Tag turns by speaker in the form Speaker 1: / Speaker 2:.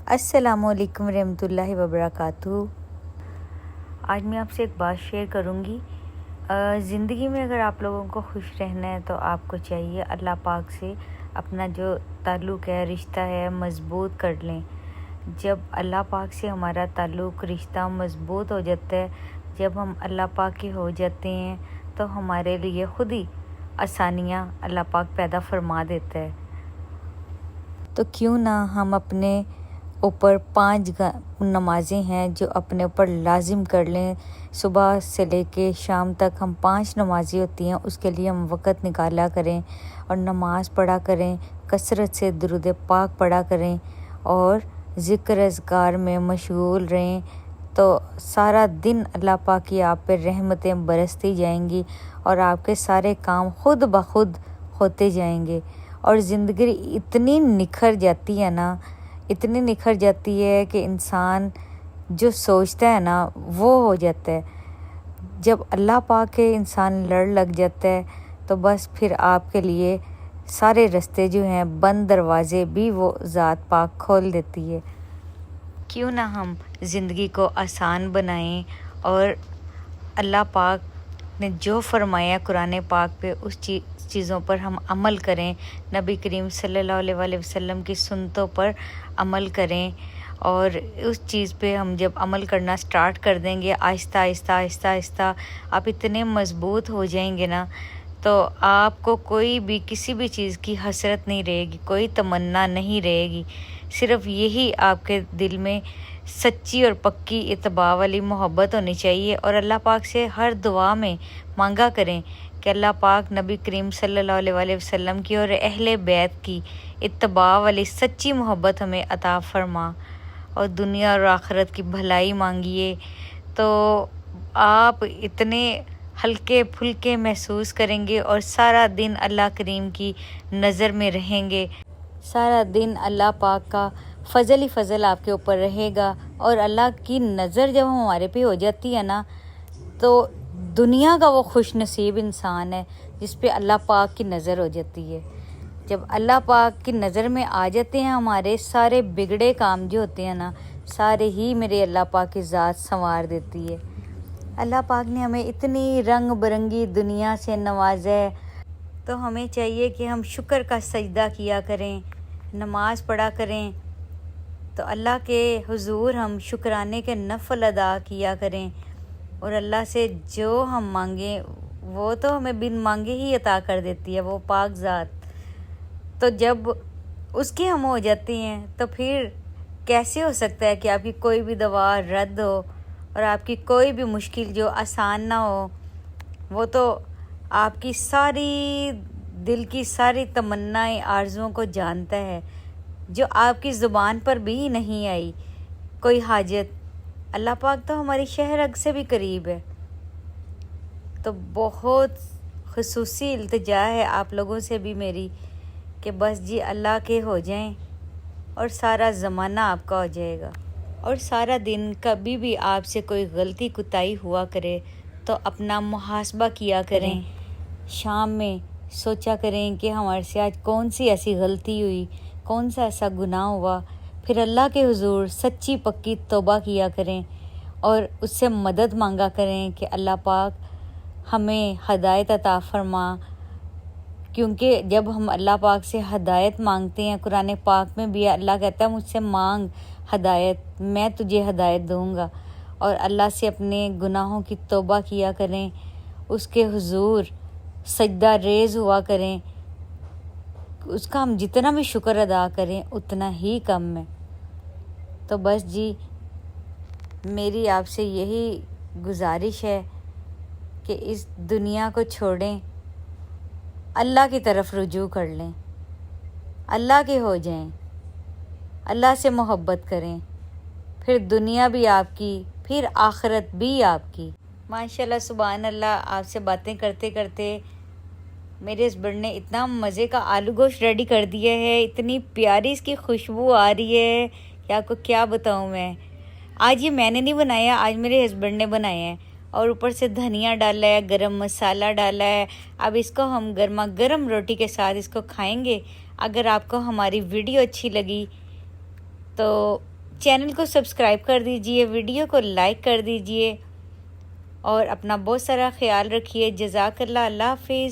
Speaker 1: अस्सलाम वालेकुम रहमतुल्लाहि वबरकातुहू। आज मैं आपसे एक बात शेयर करूँगी। ज़िंदगी में अगर आप लोगों को खुश रहना है तो आपको चाहिए अल्लाह पाक से अपना जो ताल्लुक़ है, रिश्ता है, मज़बूत कर लें। जब अल्लाह पाक से हमारा ताल्लुक़, रिश्ता मज़बूत हो जाता है, जब हम अल्लाह पाक के हो जाते हैं तो हमारे लिए ख़ुद ही आसानियाँ अल्लाह पाक पैदा फरमा देता है। तो क्यों ना हम अपने ऊपर 5 नमाज़ें हैं जो अपने ऊपर लाजिम कर लें। सुबह से लेके शाम तक हम 5 नमाज़ें होती हैं, उसके लिए हम वक़्त निकाला करें और नमाज़ पढ़ा करें, कसरत से दुरूद पाक पढ़ा करें और ज़िक्र अज़कार में मशगूल रहें। तो सारा दिन अल्लाह पाक की आप पे रहमतें बरसती जाएंगी और आपके सारे काम खुद ब खुद होते जाएंगे और ज़िंदगी इतनी निखर जाती है ना, इतनी निखर जाती है कि इंसान जो सोचता है ना वो हो जाता है। जब अल्लाह पाक के इंसान लड़ लग जाता है तो बस फिर आपके लिए सारे रास्ते जो हैं, बंद दरवाज़े भी वो ज़ात पाक खोल देती है। क्यों ना हम ज़िंदगी को आसान बनाएं और अल्लाह पाक ने जो फरमाया कुरान पाक पे उस चीज़ों पर हम अमल करें। नबी करीम सल्लल्लाहु अलैहि वसल्लम की सुन्नतों पर अमल करें और उस चीज़ पे हम जब अमल करना स्टार्ट कर देंगे, आहिस्ता आहिस्ता आहिस्ता आहिस्ता आप इतने मज़बूत हो जाएंगे ना, तो आपको कोई भी किसी भी चीज़ की हसरत नहीं रहेगी, कोई तमन्ना नहीं रहेगी। सिर्फ़ यही आपके दिल में सच्ची और पक्की इत्तबा वाली मोहब्बत होनी चाहिए और अल्लाह पाक से हर दुआ में मांगा करें कि अल्लाह पाक नबी करीम सल्लल्लाहु अलैहि वसल्लम की और अहले बैत की इत्तबा वाली सच्ची मोहब्बत हमें अता फरमा और दुनिया और आखिरत की भलाई मांगिए। तो आप इतने हल्के फुल्के महसूस करेंगे और सारा दिन अल्लाह करीम की नज़र में रहेंगे। सारा दिन अल्लाह पाक का फ़ज़ल ही फ़ज़ल आपके ऊपर रहेगा और अल्लाह की नज़र जब हमारे पे हो जाती है ना, तो दुनिया का वो खुश नसीब इंसान है जिस पे अल्लाह पाक की नज़र हो जाती है। जब अल्लाह पाक की नज़र में आ जाते हैं, हमारे सारे बिगड़े काम जो होते हैं ना, सारे ही मेरे अल्लाह पाक की ज़ात संवार देती है। अल्लाह पाक ने हमें इतनी रंग बिरंगी दुनिया से नवाजा है, तो हमें चाहिए कि हम शुक्र का सजदा किया करें, नमाज़ पढ़ा करें, तो अल्लाह के हुजूर हम शुक्राने के नफ़ल अदा किया करें और अल्लाह से जो हम मांगें वो तो हमें बिन मांगे ही अता कर देती है, वो पाक ज़ात। तो जब उसके हम हो जाते हैं तो फिर कैसे हो सकता है कि आपकी कोई भी दवा रद्द हो और आपकी कोई भी मुश्किल जो आसान ना हो। वो तो आपकी सारी दिल की सारी तमन्नाएं, आरज़ुओं को जानता है, जो आपकी ज़ुबान पर भी नहीं आई कोई हाजत। अल्लाह पाक तो हमारी शहरग से भी करीब है। तो बहुत ख़ुसूसी इल्तिजा है आप लोगों से भी मेरी कि बस जी अल्लाह के हो जाएं और सारा ज़माना आपका हो जाएगा। और सारा दिन कभी भी आपसे कोई गलती कुताही हुआ करे तो अपना मुहासबा किया करें। शाम में सोचा करें कि हमारे से आज कौन सी ऐसी गलती हुई, कौन सा ऐसा गुनाह हुआ। फिर अल्लाह के हुजूर सच्ची पक्की तौबा किया करें और उससे मदद मांगा करें कि अल्लाह पाक हमें हदायत अता फरमा। क्योंकि जब हम अल्लाह पाक से हदायत मांगते हैं, कुरान पाक में भी अल्लाह कहता है मुझसे मांग हदायत, मैं तुझे हदायत दूंगा। और अल्लाह से अपने गुनाहों की तौबा किया करें, उसके हुजूर सजदा रेज़ हुआ करें। उसका हम जितना भी शुक्र अदा करें उतना ही कम है। तो बस जी मेरी आपसे यही गुजारिश है कि इस दुनिया को छोड़ें, अल्लाह की तरफ रुजू कर लें, अल्लाह के हो जाएं, अल्लाह से मोहब्बत करें, फिर दुनिया भी आपकी, फिर आखिरत भी आपकी। माशाल्लाह सुभान अल्लाह। आपसे बातें करते करते मेरे हस्बैंड ने इतना मज़े का आलू गोश्त रेडी कर दिया है, इतनी प्यारी इसकी खुशबू आ रही है कि आपको क्या बताऊं मैं। आज ये मैंने नहीं बनाया, आज मेरे हस्बैंड ने बनाया है और ऊपर से धनिया डाला है, गरम मसाला डाला है। अब इसको हम गर्मा गर्म रोटी के साथ इसको खाएंगे। अगर आपको हमारी वीडियो अच्छी लगी तो چینل کو سبسکرائب کر دیجئے، ویڈیو کو لائک کر دیجئے اور اپنا بہت سارا خیال رکھیے۔ جزاک اللہ، اللہ حافظ۔